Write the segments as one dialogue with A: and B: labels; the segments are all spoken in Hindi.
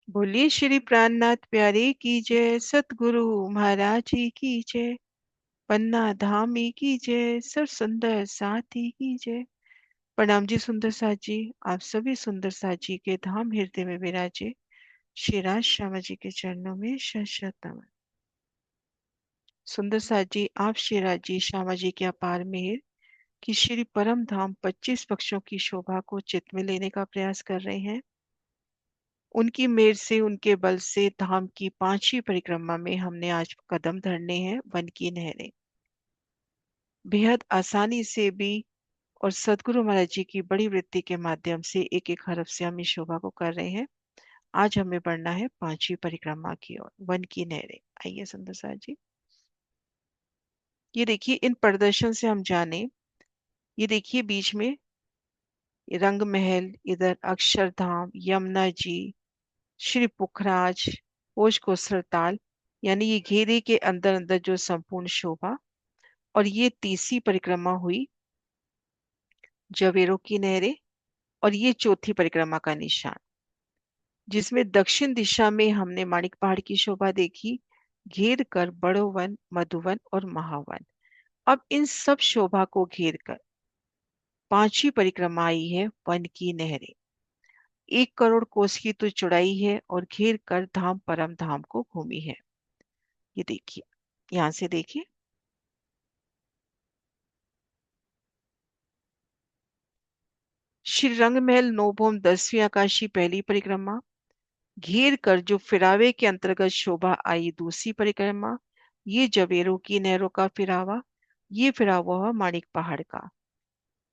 A: बोलिए श्री प्राणनाथ प्यारे की जय, सतगुरु महाराज जी की जय, पन्ना धामी की जय, सर सुंदर साथी की जय। प्रणाम जी सुंदर साथ जी। आप सभी सुंदर साथ जी के धाम हृदय में विराजे श्री राज श्यामा जी के चरणों में शत शत नमन। सुंदर साथ जी, आप श्री राज जी श्यामा जी के अपार मेहर कि श्री परम धाम 25 पक्षों की शोभा को चित्त में लेने का प्रयास कर रहे हैं। उनकी मेहर से, उनके बल से धाम की 5वीं परिक्रमा में हमने आज कदम धरने हैं। वन की नहरें बेहद आसानी से भी और सदगुरु महाराज जी की बड़ी वृत्ति के माध्यम से एक एक हरफ से हम इस शोभा को कर रहे हैं। आज हमें बढ़ना है 5वीं परिक्रमा की ओर, वन की नहरें। आइए सुंदर साथ जी, ये देखिए इन प्रदर्शन से हम जाने। ये देखिए बीच में ये रंग महल, इधर अक्षरधाम, यमुना जी, श्री पुखराज, होश को सरताल, यानी ये घेरे के अंदर अंदर जो संपूर्ण शोभा। और ये तीसरी परिक्रमा हुई जवेरों की नहरें। और ये चौथी परिक्रमा का निशान, जिसमें दक्षिण दिशा में हमने माणिक पहाड़ की शोभा देखी, घेर कर बड़ो वन, मधुवन और महावन। अब इन सब शोभा को घेर कर 5वीं परिक्रमा आई है वन की नहरें। 1 करोड़ कोस की तो चौड़ाई है और घेर कर धाम परम धाम को घूमी है। ये देखिए, यहां से देखिए, श्री रंग महल नौभौम 10वीं आकाशी पहली परिक्रमा, घेर कर जो फिरावे के अंतर्गत शोभा आई दूसरी परिक्रमा। ये जवेरों की नहरों का फिरावा, ये फिरावा हुआ माणिक पहाड़ का।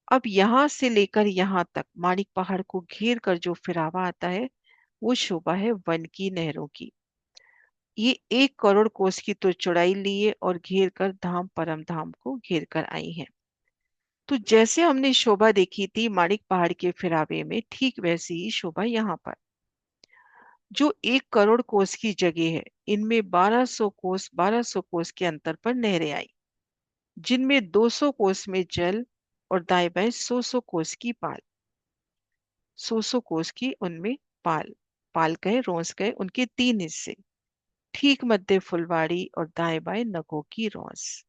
A: अब यहां से लेकर यहां तक माणिक पहाड़ को घेर कर जो फिरावा आता है, वो शोभा है वन की नहरों की। ये 1 करोड़ कोस की तो चौड़ाई लिए और घेर कर धाम परम धाम को घेर कर आई है। तो जैसे हमने शोभा देखी थी माणिक पहाड़ के फिरावे में, ठीक वैसी ही शोभा यहाँ पर। जो 1 करोड़ कोस की जगह है, इनमें 1200 कोस के अंतर पर नहरें आई, जिनमें 200 कोस में जल और दाएं बाएं 100 कोस की पाल। 100 कोस की उनमें पाल, पाल कहे रोंस कहे, उनके 3 हिस्से। ठीक मध्य फुलवाड़ी और दाएं बाएं नगों की रोंस।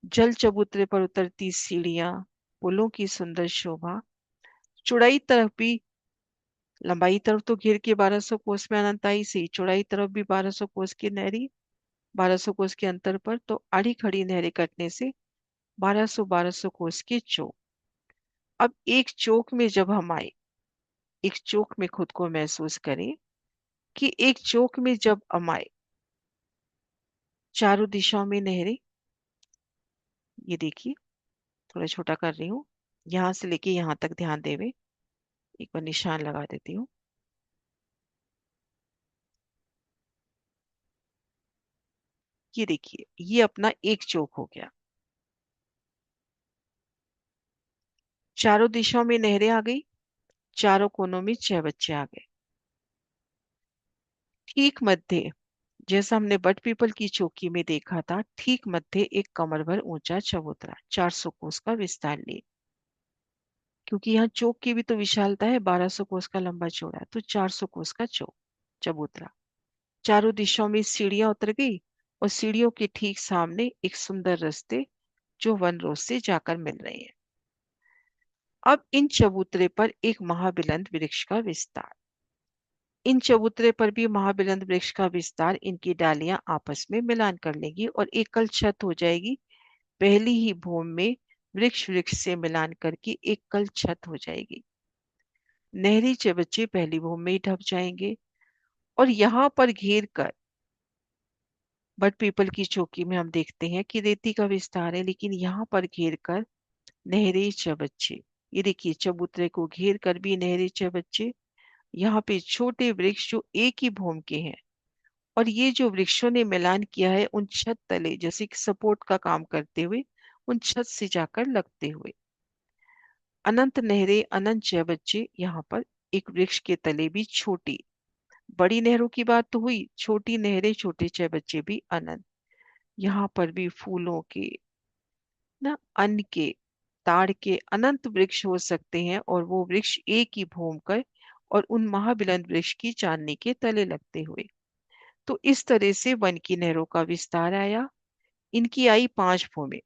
A: जल चबूतरे पर उतरती सीढ़ियां, पुलों की सुंदर शोभा। चौड़ाई तरफ भी, लंबाई तरफ तो घेर के 1200 कोस में अनंताई से, चौड़ाई तरफ भी 1200 कोस की नहरी। 1200 कोस के अंतर पर तो आड़ी खड़ी नहरें कटने से 1200 कोस के चौक। अब एक चौक में जब हम आए, एक चौक में खुद को महसूस करें कि एक चौक में जब हम आए, चारों दिशाओं में नहरें। ये देखिए, थोड़ा छोटा कर रही हूँ, यहां से लेके यहां तक ध्यान देवे। एक बार निशान लगा देती हूँ। ये देखिए, ये अपना एक चौक हो गया। चारों दिशाओं में नहरें आ गई, चारों कोनों में 6 बच्चे आ गए। ठीक मध्य, जैसा हमने बट पीपल की चौकी में देखा था, ठीक मध्य एक कमर भर ऊंचा चबूतरा 400 कोस का विस्तार लिए। क्योंकि यहाँ चौक की भी तो विशालता है, 1200 कोस का लंबा चौड़ा, तो 400 कोस का चौक चबूतरा। चारों दिशाओं में सीढ़ियां उतर गई और सीढ़ियों के ठीक सामने एक सुंदर रास्ते जो वन रोड से जाकर मिल रहे हैं। अब इन चबूतरे पर एक महाबिलंद वृक्ष का विस्तार। इन चबूतरे पर भी महाबिलंद वृक्ष का विस्तार, इनकी डालियां आपस में मिलान कर लेंगी और एकल छत हो जाएगी। पहली ही भूमि में वृक्ष वृक्ष से मिलान करके एक कल छत हो जाएगी। नहरी चबच्चे पहली भूमि में ही ढप जाएंगे। और यहाँ पर घेर कर, बट पीपल की चौकी में हम देखते हैं कि रेती का विस्तार है, लेकिन यहाँ पर घेर कर नहरे चबच्चे। ये देखिए, चबूतरे को घेर कर भी नहरे चबच्चे। यहाँ पे छोटे वृक्ष जो एक ही भूमि के हैं, और ये जो वृक्षों ने मिलान किया है उन छत तले, जैसे कि सपोर्ट का काम करते हुए, उन छत से जाकर लगते हुए। अनंत नहरें, अनंत 6 बच्चे। यहाँ पर एक वृक्ष के तले भी छोटी, बड़ी नहरों की बात तो हुई, छोटी नहरें, छोटे 6 बच्चे भी अनंत। यहाँ पर भी फूलों के, ना अन्न के, ताड़ के अनंत वृक्ष हो सकते हैं, और वो वृक्ष एक ही भूमि का और उन महाबिलंद वृक्ष की चांदनी के तले लगते हुए। तो इस तरह से वन की नहरों का विस्तार आया। इनकी आई 5 भूमि,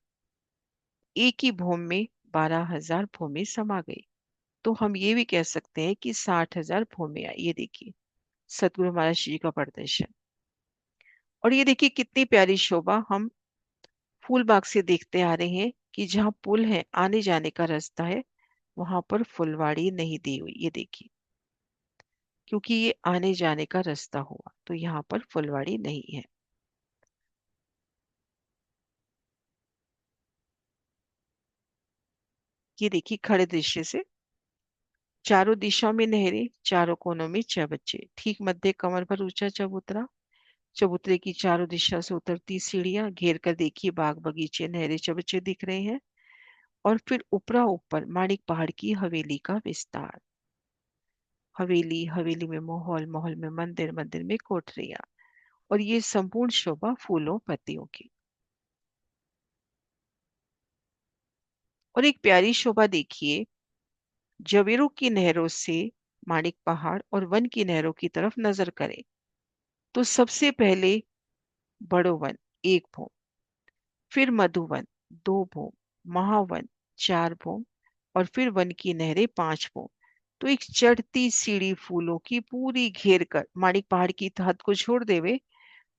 A: एक ही भूमि में 12,000 भूमि समा गई। तो हम ये भी कह सकते हैं कि 60,000 भूमि आई। ये देखिए सतगुरु महाराज जी का प्रदर्शन। और ये देखिए कितनी प्यारी शोभा हम फूल बाग से देखते आ रहे हैं कि जहाँ पुल है, आने जाने का रास्ता है, वहां पर फुलवाड़ी नहीं दी हुई। ये देखिए, क्योंकि ये आने जाने का रास्ता हुआ तो यहाँ पर फुलवाड़ी नहीं है। ये देखिए खड़े दृश्य से, चारों दिशाओं में नहरें, चारों कोनों में चबच्चे, ठीक मध्य कमर पर ऊंचा चबूतरा, चबूतरे की चारों दिशा से उतरती सीढ़ियां, घेर कर देखिए बाग बगीचे नहरे चबच्चे दिख रहे हैं। और फिर ऊपरा ऊपर माणिक पहाड़ की हवेली का विस्तार। हवेली, हवेली में महल, महल में मंदिर, मंदिर में कोठरियां। और ये संपूर्ण शोभा फूलों पत्तियों की। और एक प्यारी शोभा देखिए, जवेरों की नहरों से माणिक पहाड़ और वन की नहरों की तरफ नजर करें तो सबसे पहले बड़ो वन 1 भूम, फिर मधुवन 2 भूम, महावन 4 भूम, और फिर वन की नहरें 5 भूम। तो एक चढ़ती सीढ़ी फूलों की पूरी घेर कर, माणिक पहाड़ की हद को छोड़ देवे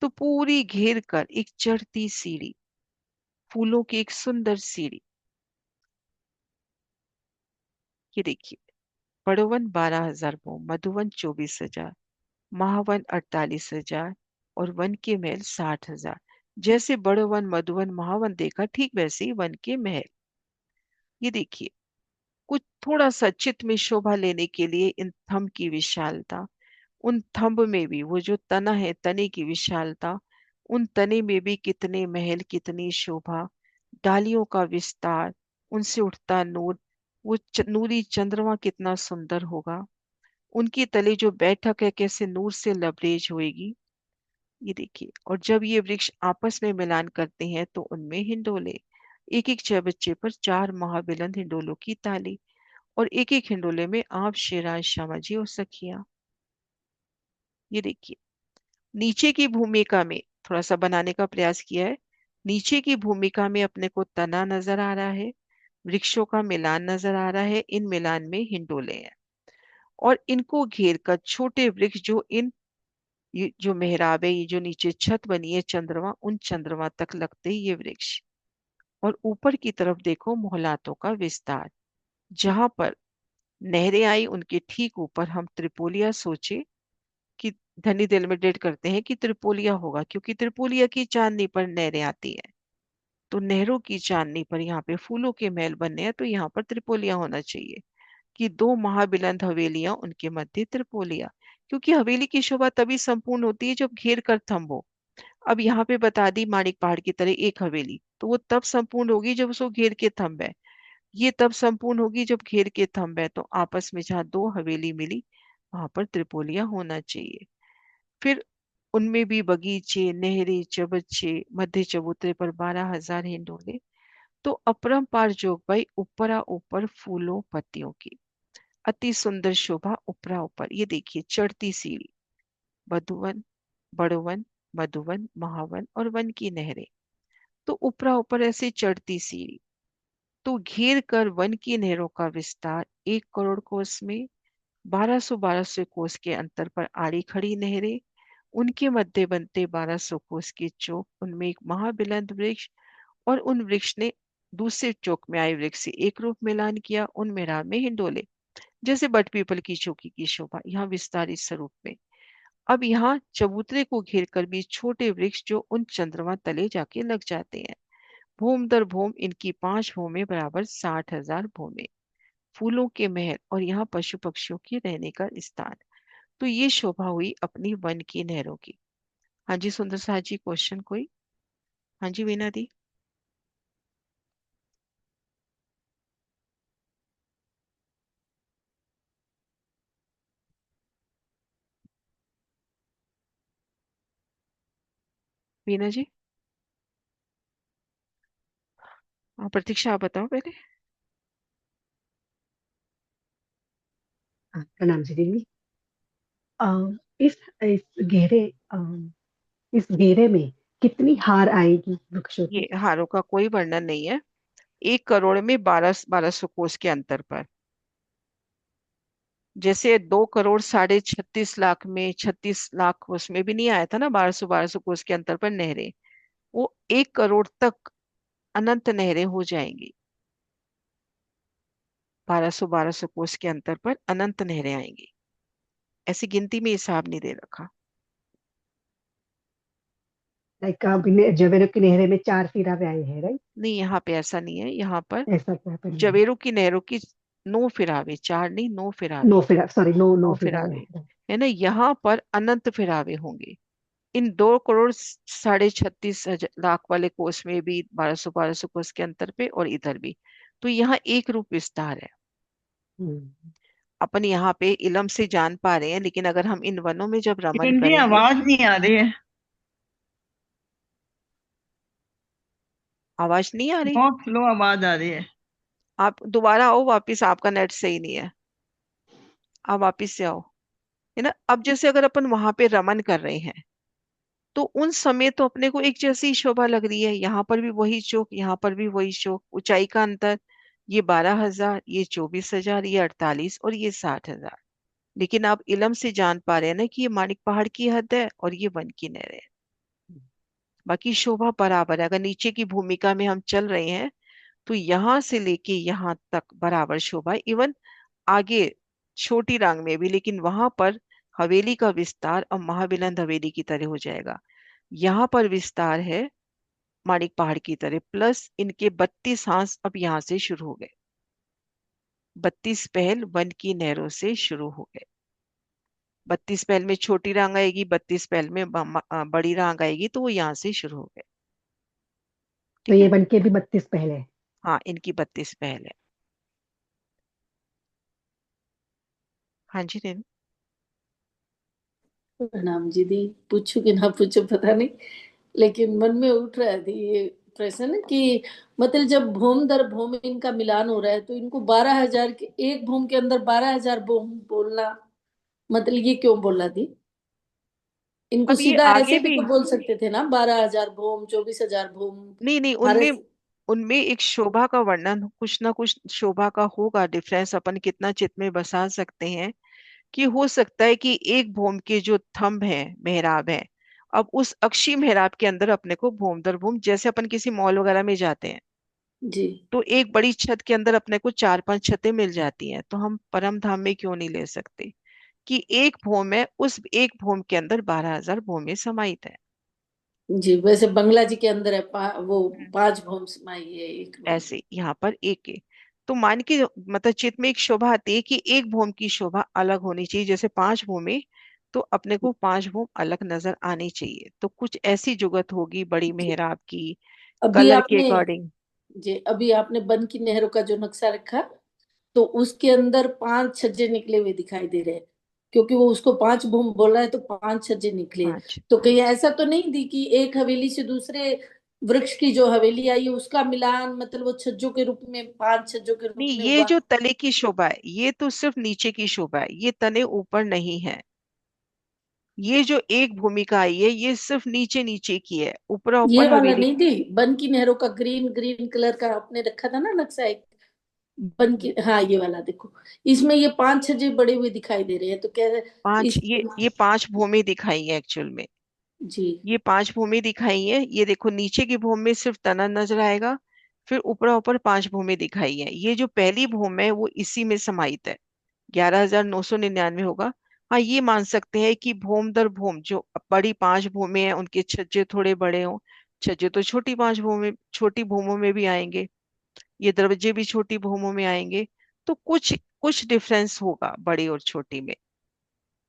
A: तो पूरी घेर कर एक चढ़ती सीढ़ी, फूलों की एक सुंदर सीढ़ी। ये देखिए, बड़ोवन 12,000 भूम, मधुवन 24,000, महावन 48,000, और वन के महल 60,000। जैसे बड़ोवन, मधुवन, महावन देखा, ठीक वैसे ही वन के महल। ये देखिए, कुछ थोड़ा सा चित्त में शोभा लेने के लिए इन थंब की विशालता, उन थंब में भी वो जो तना है, तने की विशालता, उन तने में भी कितने महल, कितनी शोभा, डालियों का विस्तार, उनसे उठता नूर, वो नूरी चंद्रमा कितना सुंदर होगा, उनकी तले जो बैठक है कैसे नूर से लबरेज होएगी। ये देखिए, और जब ये वृक्ष आपस में मिलान करते हैं तो उनमें हिंडोले, एक एक चबच्चे पर 4 महाबिलंद हिंडोलों की ताली, और एक एक हिंडोले में आप, शेराज, श्यामा जी और सखिया। ये देखिए, नीचे की भूमिका में थोड़ा सा बनाने का प्रयास किया है। नीचे की भूमिका में अपने को तना नजर आ रहा है, वृक्षों का मिलान नजर आ रहा है, इन मिलान में हिंडोले हैं। और इनको घेर कर छोटे वृक्ष जो इन, ये जो मेहराब है, ये जो नीचे छत बनी है चंद्रमा, उन चंद्रमा तक लगते ही ये वृक्ष। और ऊपर की तरफ देखो मोहलातों का विस्तार, जहां पर नहरें आई उनके ठीक ऊपर हम त्रिपोलिया सोचे कि धनी दिल में डेट करते हैं कि त्रिपोलिया होगा, क्योंकि त्रिपोलिया की चांदनी पर नहरें आती है। तो नहरों की चांदनी पर यहाँ पे फूलों के महल बनने हैं तो यहाँ पर त्रिपोलिया होना चाहिए, कि 2 महाबिलंद हवेलियां, उनके मध्य त्रिपोलिया। क्योंकि हवेली की शोभा तभी संपूर्ण होती है जब घेर कर थंब हो। अब यहाँ पे बता दी माणिक पहाड़ की तरह एक हवेली, तो वो तब संपूर्ण होगी जब उसको घेर के थंब है। ये तब संपूर्ण होगी जब घेर के थंब है। तो आपस में जहाँ 2 हवेली मिली, वहां पर त्रिपोलिया होना चाहिए। फिर उनमें भी बगीचे, नहरें, चबच्चे, मध्य चबूतरे पर 12,000 हिंडोले। तो अपरंपार जोग भाई ऊपरा ऊपर फूलों पत्तियों की अति सुंदर शोभा ऊपरा ऊपर। ये देखिए चढ़ती सीढ़ी, मधुवन, बड़वन, मधुवन, महावन और वन की नहरें। तो ऊपरा ऊपर ऐसे चढ़ती सीढ़ी, तो घेर कर वन की नहरों का विस्तार 1 करोड़ कोस में, 1200 कोस के अंतर पर आड़ी खड़ी नहरें, उनके मध्य बनते 1200 कोस के चौक, उनमें एक महाबिलंद वृक्ष, और उन वृक्ष ने दूसरे चौक में आए वृक्ष से एक रूप मिलान किया, उन मेहराब में हिंडोले। जैसे बट पीपल की चौकी की शोभा यहाँ विस्तारित स्वरूप में। अब यहाँ चबूतरे को घेर कर भी छोटे वृक्ष जो उन चंद्रमा तले जाके लग जाते हैं। भूम दर भूम इनकी 5 भूमें बराबर 60,000 भूमें, फूलों के महल, और यहाँ पशु पक्षियों के रहने का स्थान। तो ये शोभा हुई अपनी वन की नहरों की। हाँ जी सुंदर साहब जी, क्वेश्चन कोई? हाँ जी वीना दी। वीना जी। हाँ प्रतीक्षा, आप बताओ पहले।
B: हाँ, प्रणाम जी दीदी। अ, इस घेरे अ, इस घेरे में कितनी हार आएगी वृक्षों
A: ये
B: की?
A: हारों का कोई वर्णन नहीं है। 1 करोड़ में 1200 कोस के अंतर पर। जैसे 2 करोड़ 36 लाख में 36 लाख उसमें भी नहीं आया था ना, 1200 कोस के अंतर पर नहरें। वो 1 करोड़ तक अनंत नहरें हो जाएंगी। 1200 कोस के अंतर पर अनंत नहरें आएंगी। ऐसी गिनती में हिसाब नहीं दे रखा।
B: लाइक अभी जवेरो की नहर में 4 फिरावे आए हैं, राइट?
A: नहीं, यहाँ पे ऐसा नहीं है। यहाँ पर
B: ऐसा क्या पर नहीं है?
A: जवेरू की नहरों की 9 फिरावे, 4 नहीं, 9 फिरावे।
B: नो फिरा, सॉरी, नो नो
A: 9 फिरावे
B: फिरावे है।
A: है ना। यहाँ पर अनंत फिरावे होंगे। इन 2 करोड़ 36 लाख वाले कोस में भी 1200 कोस के अंतर पे, और इधर भी। तो यहाँ एक रूप विस्तार है।
B: हम्म।
A: अपन यहाँ पे इलम से जान पा रहे हैं, लेकिन अगर हम इन वनों में जब रमन
C: इनकी
A: करेंगे।
C: आवाज नहीं आ रही है।
A: आवाज नहीं आ रही?
C: बहुत स्लो आवाज आ रही है।
A: आप दोबारा आओ वापिस, आपका नेट सही नहीं है। आप वापिस से आओ। है ना। अब जैसे अगर अपन वहां पे रमन कर रहे हैं, तो उन समय तो अपने को एक जैसी शोभा लग रही है। यहाँ पर भी वही चौक, यहाँ पर भी वही चौक, ऊंचाई का अंतर। ये 12,000, ये 24,000, ये 48 और ये 60,000। लेकिन आप इलम से जान पा रहे हैं ना कि ये मानिक पहाड़ की हद है और ये वन की नहर है। बाकी शोभा बराबर है। अगर नीचे की भूमिका में हम चल रहे हैं, तो यहाँ से लेके यहाँ तक बराबर शोभा है। इवन आगे छोटी रांग में भी, लेकिन वहां पर हवेली का विस्तार अब महाबिलंद हवेली की तरह हो जाएगा। यहाँ पर विस्तार है माणिक पहाड़ की तरह, प्लस इनके 32 हांस अब यहाँ से शुरू हो गए। 32 पहल वन की नहरों से शुरू हो गए। 32 पहल में छोटी रांग आएगी, 32 पहल में बड़ी रांग आएगी, तो वो यहाँ से शुरू हो गए।
B: तो
A: ठीक
B: ये
A: है।
B: बन के भी 32 पहले है।
A: हाँ, इनकी 32 पहल है। हाँ जी, नहीं।
D: प्रणाम जी दी। पूछू कि ना पूछू पता नहीं, लेकिन मन में उठ रहा थी ये प्रश्न कि मतलब जब भूम दर भूम इनका मिलान हो रहा है तो इनको 12,000 के एक भूम के अंदर 12,000 भूम बोलना, मतलब ये क्यों बोला थी? इनको
A: अब ये
D: सीधा
A: आगे
D: ऐसे भी
A: भी।
D: तो बोल सकते थे ना, 12,000 भूम, 24,000 भूम।
A: नहीं नहीं,
D: हर
A: उनमें उनमें एक शोभा का वर्णन, कुछ ना कुछ शोभा का होगा डिफरेंस। अपन कितना चित्त में बसा सकते हैं कि हो सकता है कि एक भूम के जो थंब है, मेहराब है, अब उस अक्षी मेहराब के अंदर अपने को भूम दर भूम, जैसे अपन किसी मॉल वगैरह में जाते हैं,
D: जी
A: तो एक बड़ी छत के अंदर अपने को 4-5 छतें मिल जाती हैं। तो हम परम धाम में क्यों नहीं ले सकते कि एक भूम है, उस एक भूम के अंदर 12,000 भूमि समाहित है।
D: जी, वैसे बंगला जी के अंदर है वो
A: हम्म।
D: 5 भूम समाई है एक में।
A: ऐसे यहाँ पर एक है। तो मान के मतलब चित्त में एक शोभा आती है कि एक भूम की शोभा अलग होनी चाहिए। जैसे 5 भूमि, तो अपने को 5 भूम अलग नजर आनी चाहिए। तो कुछ ऐसी जुगत होगी बड़ी
D: जी,
A: मेहराब की,
D: अभी
A: कलर के
D: आपने
A: अकॉर्डिंग।
D: जी अभी आपने बन की नहरों का जो नक्शा रखा, तो उसके अंदर 5 छज्जे निकले हुए दिखाई दे रहे हैं, क्योंकि वो उसको 5 भूम बोला है तो 5 छज्जे निकले।
A: 5।
D: तो कहीं ऐसा तो नहीं थी कि एक हवेली से दूसरे वृक्ष की जो हवेली आई है उसका मिलान, मतलब वो छज्जों के रूप में, 5 छज्जों के रूप
A: नहीं,
D: में
A: ये
D: हुआ?
A: जो तले की शोभा है, ये तो सिर्फ नीचे की शोभा है, ये तने ऊपर नहीं है। ये जो एक भूमिका आई है, ये सिर्फ नीचे नीचे की है, ऊपर
D: ये
A: ऊपर
D: वाला
A: हवेली।
D: नहीं थी बन की नहरों का, ग्रीन ग्रीन कलर का आपने रखा था ना नक्शा एक, बन की, हाँ ये वाला देखो, इसमें ये 5 छज्जे बड़े हुए दिखाई दे रहे हैं, तो क्या
A: पांच,
D: इस?
A: ये 5 भूमि दिखाई है एक्चुअल में।
D: जी
A: ये 5 भूमि दिखाई है। ये देखो, नीचे की भूमि में सिर्फ तना नजर आएगा, फिर ऊपर ऊपर 5 भूमि दिखाई है। ये जो पहली भूमि है वो इसी में समाहित है। 11,999 होगा। हाँ, ये मान सकते हैं कि भूम दर भूम जो बड़ी 5 भूमि है, उनके छज्जे थोड़े बड़े हों। छज्जे तो छोटी भूमों में भी आएंगे। ये दरवाजे भी छोटी भूमों में आएंगे। तो कुछ कुछ डिफरेंस होगा बड़ी और छोटी में।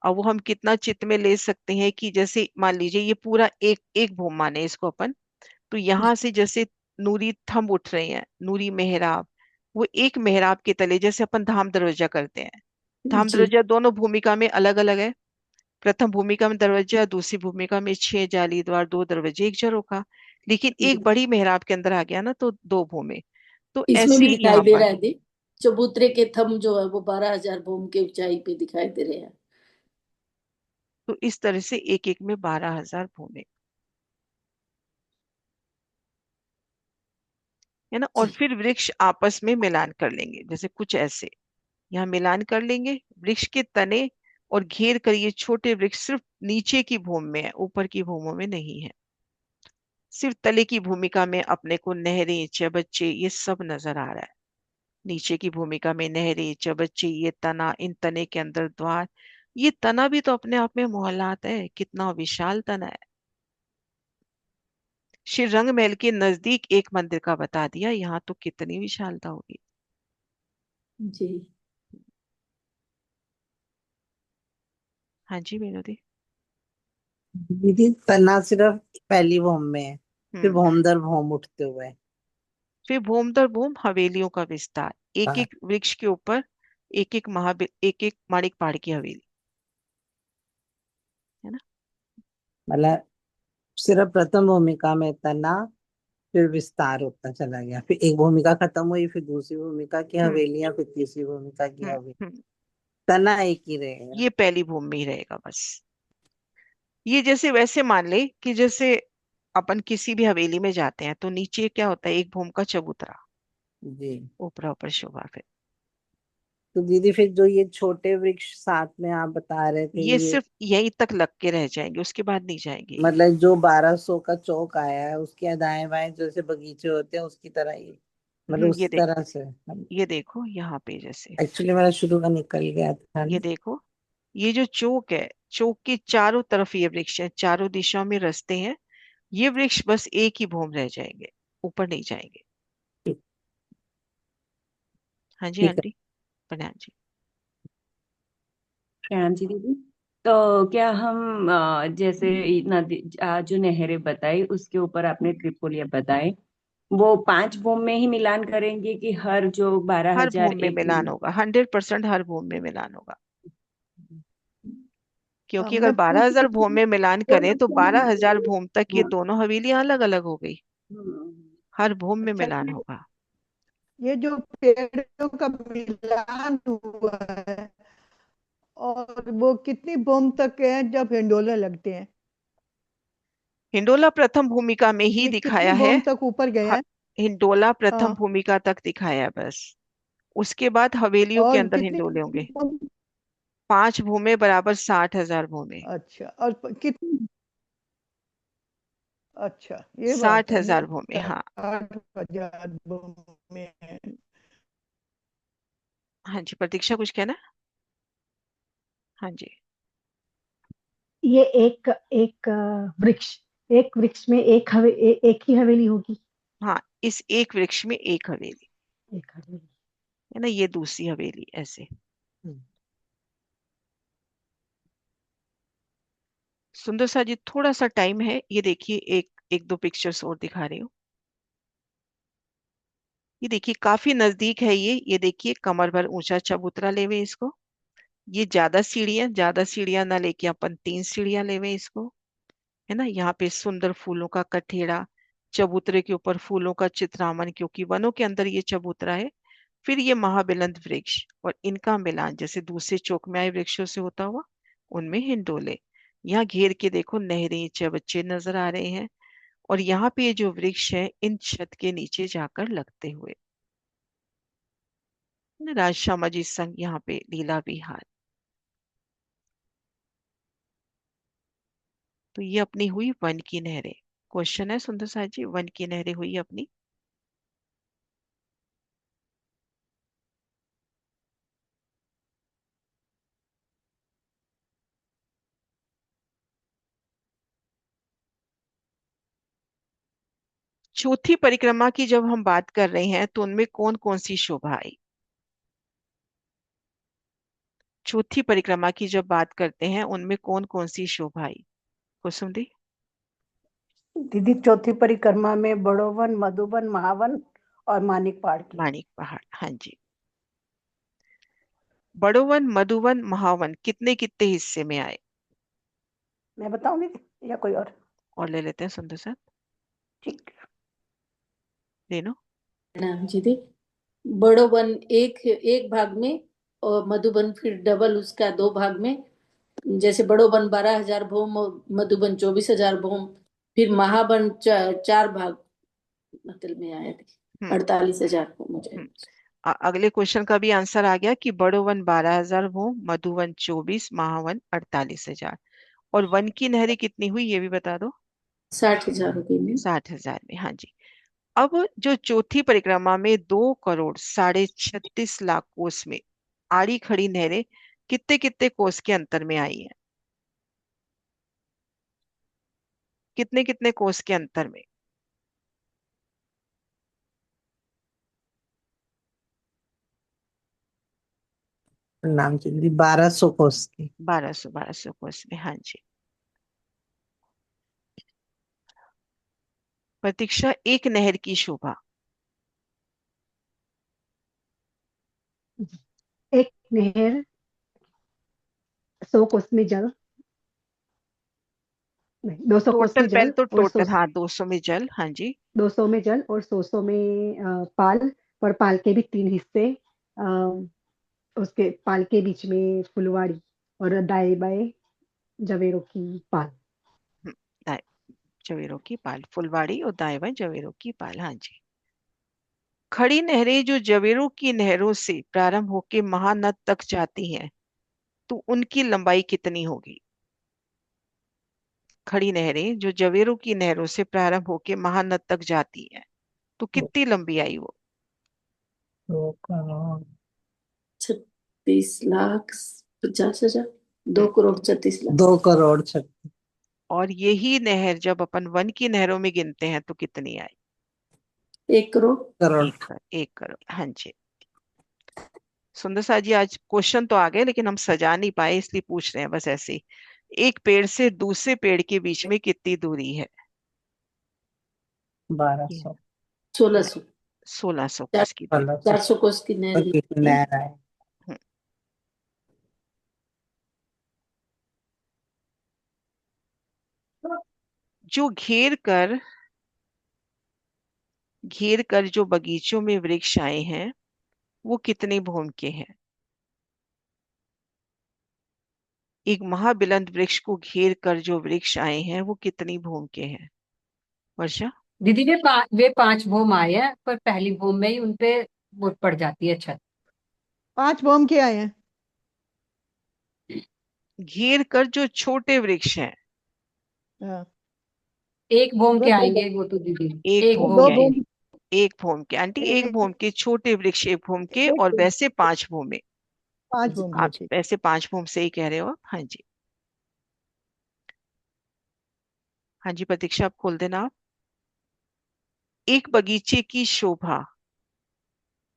A: अब वो हम कितना चित्त में ले सकते हैं कि जैसे मान लीजिए ये पूरा एक एक भूम माने इसको अपन। तो यहाँ से जैसे नूरी थंब उठ रहे हैं, नूरी मेहराब, वो एक मेहराब के तले जैसे अपन धाम दरवाजा करते हैं। धाम
D: जी
A: दरवाजा दोनों भूमिका में अलग अलग है। प्रथम भूमिका में दरवाजा, दूसरी भूमिका में 6 जाली द्वार, 2 दरवाजे, एक झरोखा। लेकिन
D: जी,
A: एक बड़ी मेहराब के अंदर आ गया ना, तो 2 भूमि। तो
D: इसमें
A: ऐसे
D: भी
A: ही
D: दिखाई
A: यहाँ
D: दे
A: पर।
D: रहा है दी, चबूतरे के थंब जो है वो 12,000 भूम के ऊंचाई पे दिखाई दे रहे हैं।
A: तो इस तरह से एक एक में 12,000 भूमि, है ना। और
D: जी
A: फिर वृक्ष आपस में मिलान कर लेंगे, जैसे कुछ ऐसे यहाँ मिलान कर लेंगे। वृक्ष के तने और घेर कर ये छोटे वृक्ष सिर्फ नीचे की भूमि में है, ऊपर की भूमि में नहीं है। सिर्फ तले की भूमिका में अपने को नहरें, चबच्चे ये सब नजर आ रहा है। नीचे की भूमिका में नहरें, चबच्चे, ये तना, इन तने के अंदर द्वार। ये तना भी तो अपने आप में मोहल्लात है, कितना विशाल तना है। श्री रंग महल के नजदीक एक मंदिर का बता दिया, यहाँ तो कितनी विशालता होगी।
D: जी
A: हाँ जी विनोदी।
E: दीदी तना सिर्फ पहली भूम में है, फिर
A: हम्म।
E: भूम दर भूम उठते हुए।
A: फिर भूम दर भूम हवेलियों का विस्तार, एक
E: हाँ,
A: एक वृक्ष के ऊपर एक एक माणिक पहाड़ की हवेली, है ना।
E: मतलब सिर्फ प्रथम भूमिका में तना, फिर विस्तार होता चला गया, फिर एक भूमिका खत्म हुई, फिर दूसरी भूमिका की
A: हम्म।
E: हवेलियां, फिर तीसरी भूमिका की
A: हम्म।
E: हवेली।
A: हम्म।
E: तना एक ही रहेगा।
A: ये पहली भूमि में ही रहेगा बस। ये जैसे वैसे मान ले कि जैसे अपन किसी भी हवेली में जाते हैं तो नीचे क्या होता है, एक भूमि का चबूतरा,
E: जी।
A: ऊपर ऊपर शोभा। फिर
E: तो दीदी फिर जो ये छोटे वृक्ष साथ में आप बता रहे थे,
A: ये
E: ये
A: सिर्फ यहीं तक लग के रह जाएंगे, उसके बाद नहीं जाएंगे ये।
E: मतलब जो 1200 का चौक आया है उसके दाएं बाएं जैसे बगीचे होते हैं उसकी तरह ही, मतलब
A: ये
E: उस
A: देख,
E: तरह से।
A: ये देखो यहाँ पे जैसे,
E: एक्चुअली मेरा शुरू का निकल गया था
A: ये
E: ना।
A: देखो, ये जो चौक है, चौक के चारों तरफ ये वृक्ष है, चारों दिशाओं में रास्ते हैं। ये वृक्ष बस एक ही भूमि रह जाएंगे, ऊपर नहीं जाएंगे।
E: ठीक।
A: हाँ जी
E: ठीक है।
A: आंटी, प्रणाम जी।
F: प्रणाम जी दीदी। तो क्या हम जैसे नदी जो नहरें बताई उसके ऊपर आपने ट्रिपोलिया बताए, वो 5 भूम में ही मिलान करेंगे कि हर जो बारह
A: हर
F: हजार
A: भूमि में
F: एक
A: मिलान होगा, 100% हर भूमि में मिलान होगा। क्योंकि अगर
B: मैं पूछ
A: 12,000
B: रही
A: भूमि में मिलान करें तो 12,000 भूमि तक ये दोनों हवेलियां अलग अलग हो गई।
F: हम्म,
A: हर भूमि में
B: अच्छा
A: मिलान
B: जी,
A: होगा।
B: ये जो पेड़ों का मिलान हुआ है और वो कितनी बम तक है जब हिंडोले लगते हैं?
A: हिंडोला प्रथम भूमिका में ही
B: ये कितनी
A: दिखाया है।
B: बम तक ऊपर गए
A: ह-
B: हैं?
A: हिंडोला प्रथम
B: हाँ,
A: भूमिका तक दिखाया है बस। उसके बाद हवेलियों के
B: और
A: अंदर
B: कितनी
A: हिंडोले होंगे।
B: बम?
A: 5 भूमि बराबर 60,000 भूमि।
B: अच्छा, और कितनी? अच्छा, ये बात
A: साठ
B: है ना,
A: हजार भूमि, हाँ।
B: 60,000 बम में है।
A: हाँ जी प्रतीक्षा कुछ कहना। हाँ जी।
B: ये एक वृक्ष, एक वृक्ष में एक ही हवेली होगी।
A: हाँ, इस एक वृक्ष में एक हवेली,
B: एक हवेली।
A: है ना। ये दूसरी हवेली ऐसे।
E: हम्म।
A: सुंदर सा जी, थोड़ा सा टाइम है, ये देखिए एक एक दो पिक्चर्स और दिखा रही हूँ। ये देखिए काफी नजदीक है ये देखिए कमर भर ऊंचा चबूतरा लेवे इसको। ये ज्यादा सीढ़ियां ना लेके अपन 3 सीढ़ियां लेवे इसको, है ना। यहाँ पे सुंदर फूलों का कठेड़ा, चबूतरे के ऊपर फूलों का चित्रामन, क्योंकि वनों के अंदर ये चबूतरा है। फिर ये महाबिलंद वृक्ष और इनका मिलान जैसे दूसरे चौक में आए वृक्षों से होता हुआ, उनमें हिंडोले। यहाँ घेर के देखो नहरें, चबच्चे नजर आ रहे हैं। और यहाँ पे ये जो वृक्ष है इन छत के नीचे जाकर लगते हुए, ना, राज श्यामा जी संग यहाँ पे लीला विहार। तो ये अपनी हुई वन की नहरें। क्वेश्चन है सुंदर सा जी, वन की नहरें हुई अपनी। चौथी परिक्रमा की जब हम बात कर रहे हैं तो उनमें कौन कौन सी शोभा आई। चौथी परिक्रमा की जब बात करते हैं उनमें कौन कौन सी शोभा आई, कुसुम दी।
G: दीदी चौथी परिक्रमा में बड़ोवन, मधुबन, महावन और मानिक पहाड़ की।
A: माणिक पहाड़, हाँ जी। बड़ोवन, मधुवन, महावन कितने कितने हिस्से में आए,
G: मैं बताऊं दीदी या कोई
A: और ले लेते हैं सुंदर सा।
G: ठीक।
A: रेनो।
D: प्रणाम जी दी। बड़ो वन एक एक भाग में और मधुबन फिर डबल उसका 2 भाग में, जैसे बड़ोबन 12,000 भूम और मधुबन 24,000 भूम, फिर महाबन 4 भाग मतलब में आए थे,
A: हम्म
D: 48,000 भूम हो जाए।
A: हम्म अगले क्वेश्चन का भी आंसर आ गया कि बड़ोवन 12,000 भूम, मधुवन 24, महावन 48,000। और वन की नहरें कितनी हुई ये भी बता दो।
D: 60,000 हो गई नहीं?
A: 60,000 में, हाँ जी। अब जो चौथी परिक्रमा में 2,36,00,000 कोस में आड़ी खड़ी नहरें कितने कितने कोस के अंतर में आई हैं? कितने कितने कोस के अंतर में?
E: नाम चंदी 1200 कोस की।
A: 1200 कोस में, हाँ जी। प्रतीक्षा, एक नहर की शोभा।
G: एक नहर 100 कोस में जल, नहीं 200 कोस
A: टोटल,
G: में
A: पहले
G: जल
A: तो
G: और 100,
A: टोटल, हाँ 200 में जल, हाँ जी।
G: 200 में जल और 100 में पाल, और पाल के भी 3 हिस्से, अ, उसके पाल के बीच में फुलवाड़ी और दाएं बाएं जवेरों की पाल।
A: दाएं जवेरों की पाल, फुलवाड़ी और दाएं बाएं जवेरों की पाल, हाँ जी। खड़ी नहरें जो जवेरों की नहरों से प्रारंभ होकर महानद तक जाती हैं, तो उनकी लंबाई कितनी होगी? खड़ी नहरें जो जवेरों की नहरों से प्रारंभ होकर महानद तक जाती हैं, तो कितनी लंबी आई वो?
E: 2 करोड़
D: 36,50,000,
A: हम्म,
D: 2,36,00,000।
E: 2 करोड़ 36।
A: और यही नहर जब अपन वन की नहरों में गिनते हैं तो कितनी आई?
D: 1 करोड़।
E: करोड़
A: 1 करोड़, हाँ जी। सुंदर सा जी, आज क्वेश्चन तो आ गए लेकिन हम सजा नहीं पाए, इसलिए पूछ रहे हैं बस ऐसे ही। एक पेड़ से दूसरे पेड़ के बीच में कितनी दूरी है? ये
E: 1200।
D: 1,600।
A: 1600 कोस की दूरी।
D: 400 कोस की नहर
E: की
D: है।
E: नहर है।
A: हम्म, जो घेर कर जो बगीचों में वृक्ष आए हैं, वो कितने भूम के हैं? एक महाबिलंद वृक्ष को घेर कर जो वृक्ष आए हैं वो कितनी भूम के हैं? वर्षा।
H: दीदी वे 5 भूम आए हैं, पर पहली भूम में ही उनपे वो पड़ जाती है छत।
B: 5 बम के आए हैं।
A: घेर कर जो छोटे वृक्ष हैं।
B: हाँ,
H: एक भूम के
B: बस
H: आएंगे वो तो दीदी।
A: एक
H: एक
B: वो
A: भूम
H: भूम
B: दो
A: के
H: के।
B: बम।
A: एक भूम के आंटी, एक भूम के छोटे वृक्ष एक भूम के,
B: एक
A: और
B: बम,
A: वैसे 5 भूमे।
B: 5 बम के,
A: आप
B: ठीक।
A: वैसे 5 भूम से ही कह रहे हो आप, हाँ जी। हाँ जी प्रतीक्षा, आप खोल देना आप। एक बगीचे की शोभा,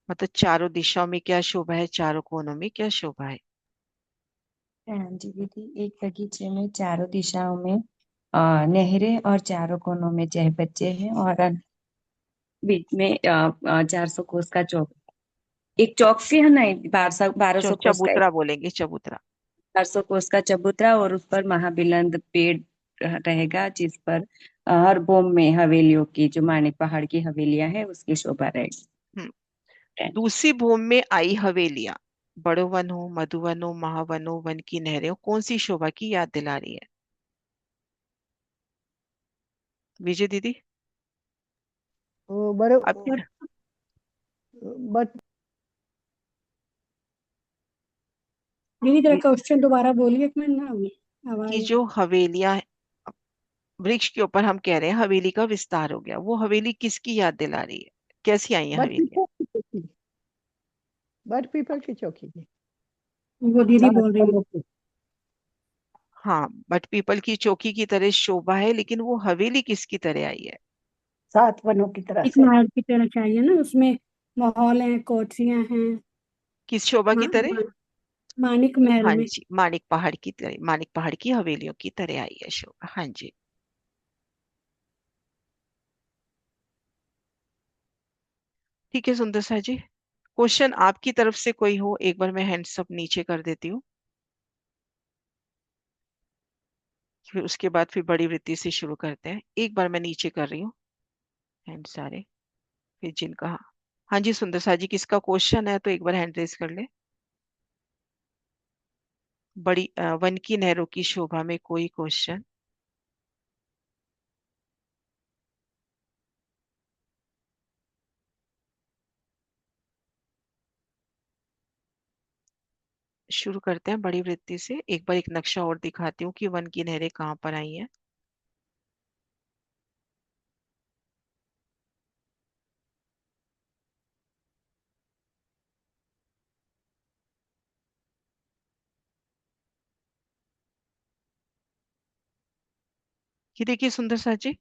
A: मतलब चारों दिशाओं में क्या शोभा है, चारों कोनों में क्या शोभा है?
F: हाँ जी दीदी, एक बगीचे में चारों दिशाओं में नहरें और चारों कोनों में चहबच्चे हैं, और बीच में 400 कोस का चौक। एक चौक से है ना, 1200 कोस का,
A: चबूतरा बोलेंगे, चबूतरा।
F: 400 कोस का चबूतरा, और उस पर महाबिलंद पेड़ रहेगा, जिस पर हर बोम में हवेलियों की, जो माणिक पहाड़ की हवेलियां है, उसकी शोभा रहेगी।
A: हम्म दूसरी भूम में आई हवेलियां, बड़ो वन हो, मधुवन हो, महावन हो, वन की नहरें हो, कौन सी शोभा की याद दिला रही है? विजय दीदी।
B: वो बड़े,
A: अब
B: बट
G: दीदी जरा
A: कि,
G: क्वेश्चन दोबारा बोलिए, एक मिनट ना
A: कि
G: आवाज।
A: जो हवेलियां, वृक्ष के ऊपर हम कह रहे हैं हवेली का विस्तार हो गया, वो हवेली किसकी याद दिला रही है? कैसी आई है
B: बट
A: हवेलियां?
B: पीपल की चौकी, बट पीपल की चौकी की।
G: वो दीदी
B: सात
G: बोल रही है।
B: बनों की।
A: हाँ, बट पीपल की चौकी की तरह शोभा है, लेकिन वो हवेली किसकी तरह आई है?
G: 7 वनों की तरह
B: एक
G: से।
B: महल की तरह चाहिए ना, उसमें माहौल है, कोठरियां हैं।
A: किस शोभा की तरह?
B: मानिक महल
A: हाँ
B: में।
A: जी, मानिक पहाड़ की तरह, मानिक पहाड़ की हवेलियों की तरह आई है शोभा, हाँ जी। ठीक है सुंदर सा जी, क्वेश्चन आपकी तरफ से कोई हो, एक बार मैं हैंड्स अप नीचे कर देती हूँ, फिर उसके बाद फिर बड़ी वृत्ति से शुरू करते हैं। एक बार मैं नीचे कर रही हूँ हैंड सारे, फिर जिनका, हाँ जी सुंदर सा जी, किसका क्वेश्चन है तो एक बार हैंड रेज कर ले। वन की नहरों की शोभा में कोई क्वेश्चन? शुरू करते हैं बड़ी वृत्ति से। एक बार एक नक्शा और दिखाती हूँ कि वन की नहरें कहाँ पर आई हैं। ये देखिए सुंदर सा जी,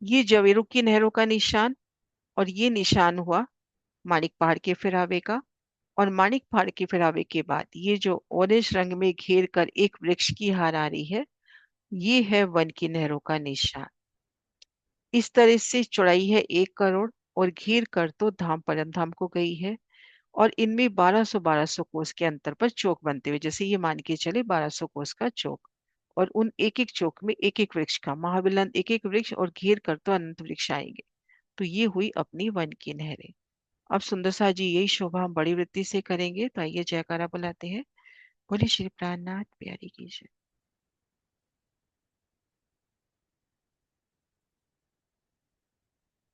A: ये जवेरू की नहरों का निशान, और ये निशान हुआ माणिक पहाड़ के फिरावे का। और माणिक पहाड़ के फिरावे के बाद ये जो ऑरेंज रंग में घेर कर एक वृक्ष की हार आ रही है, ये है वन की नहरों का निशान। इस तरह से चौड़ाई है 1 करोड़, और घेर कर तो धाम परमधाम को गई है। और इनमें 1200 कोस के अंतर पर चौक बनते हुए, जैसे ये मान के चले 1200 कोस का चौक, और उन एक एक चौक में एक एक वृक्ष का, महाविलंब एक एक वृक्ष, और घेर कर तो अनंत वृक्ष आएंगे। तो ये हुई अपनी वन की नहरें। अब सुंदर सा जी यही शोभा हम बड़ी वृत्ति से करेंगे, तो आइए जयकारा बुलाते हैं। बोले श्री प्राणनाथ प्यारी की जय।